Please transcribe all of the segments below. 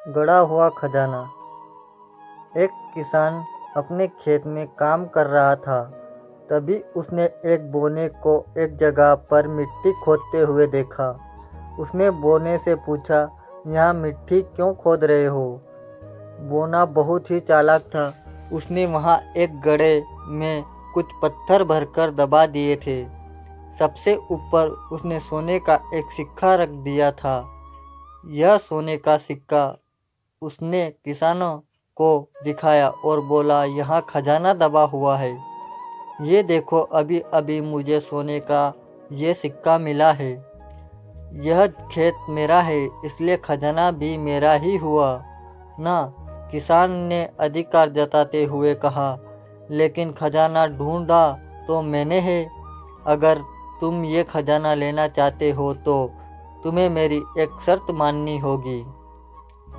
गड़ा हुआ खजाना। एक किसान अपने खेत में काम कर रहा था। तभी उसने एक बोने को एक जगह पर मिट्टी खोदते हुए देखा। उसने बोने से पूछा, यहाँ मिट्टी क्यों खोद रहे हो? बोना बहुत ही चालाक था। उसने वहाँ एक गड्ढे में कुछ पत्थर भरकर दबा दिए थे। सबसे ऊपर उसने सोने का एक सिक्का रख दिया था। यह सोने का सिक्का उसने किसानों को दिखाया और बोला, यहाँ खजाना दबा हुआ है। ये देखो, अभी अभी मुझे सोने का ये सिक्का मिला है। यह खेत मेरा है, इसलिए खजाना भी मेरा ही हुआ ना। किसान ने अधिकार जताते हुए कहा, लेकिन खजाना ढूंढा तो मैंने है। अगर तुम ये खजाना लेना चाहते हो तो तुम्हें मेरी एक शर्त माननी होगी।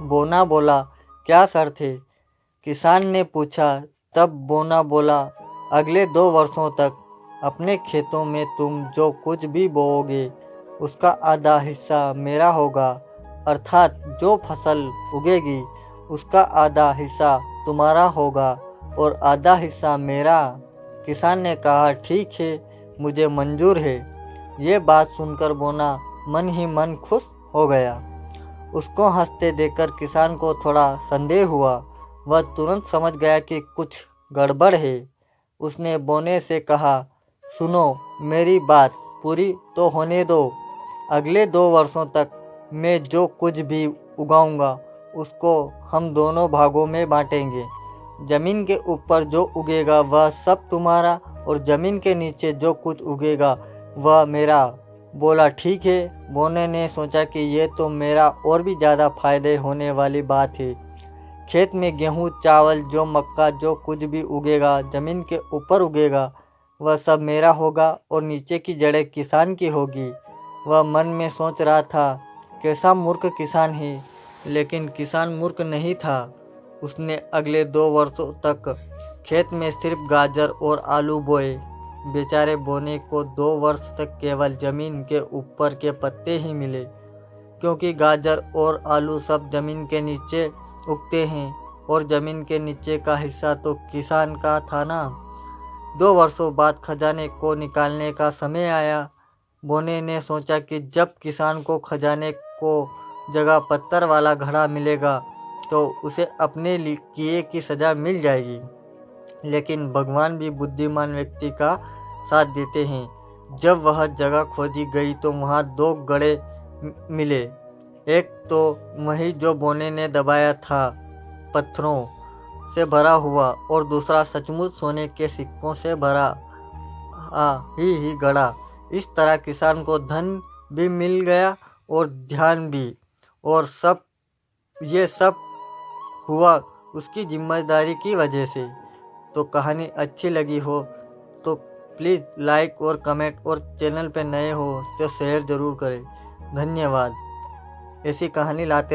बोना बोला, क्या शर्त है? किसान ने पूछा। तब बोना बोला, अगले 2 वर्षों तक अपने खेतों में तुम जो कुछ भी बोओगे उसका आधा हिस्सा मेरा होगा, अर्थात जो फसल उगेगी उसका आधा हिस्सा तुम्हारा होगा और आधा हिस्सा मेरा। किसान ने कहा, ठीक है, मुझे मंजूर है। ये बात सुनकर बोना मन ही मन खुश हो गया। उसको हंसते देखकर किसान को थोड़ा संदेह हुआ। वह तुरंत समझ गया कि कुछ गड़बड़ है। उसने बोने से कहा, सुनो, मेरी बात पूरी तो होने दो। अगले 2 वर्षों तक मैं जो कुछ भी उगाऊंगा उसको हम दोनों भागों में बांटेंगे। जमीन के ऊपर जो उगेगा वह सब तुम्हारा और जमीन के नीचे जो कुछ उगेगा वह मेरा। बोला, ठीक है। बोने ने सोचा कि ये तो मेरा और भी ज़्यादा फायदे होने वाली बात है। खेत में गेहूँ, चावल, जो मक्का, जो कुछ भी उगेगा जमीन के ऊपर उगेगा वह सब मेरा होगा और नीचे की जड़ें किसान की होगी। वह मन में सोच रहा था, कैसा मूर्ख किसान है। लेकिन किसान मूर्ख नहीं था। उसने अगले 2 वर्षों तक खेत में सिर्फ गाजर और आलू बोए। बेचारे बोने को 2 वर्ष तक केवल जमीन के ऊपर के पत्ते ही मिले, क्योंकि गाजर और आलू सब जमीन के नीचे उगते हैं और जमीन के नीचे का हिस्सा तो किसान का था ना। 2 वर्षों बाद खजाने को निकालने का समय आया। बोने ने सोचा कि जब किसान को खजाने को जगह पत्थर वाला घड़ा मिलेगा तो उसे अपने किए की सज़ा मिल जाएगी। लेकिन भगवान भी बुद्धिमान व्यक्ति का साथ देते हैं। जब वह जगह खोजी गई तो वहाँ 2 गड्ढे मिले। एक तो वही जो बोने ने दबाया था, पत्थरों से भरा हुआ, और दूसरा सचमुच सोने के सिक्कों से भरा ही गड़ा। इस तरह किसान को धन भी मिल गया और ध्यान भी, और ये सब हुआ उसकी जिम्मेदारी की वजह से। तो कहानी अच्छी लगी हो तो प्लीज़ लाइक और कमेंट, और चैनल पे नए हो तो शेयर ज़रूर करें। धन्यवाद। ऐसी कहानी लाते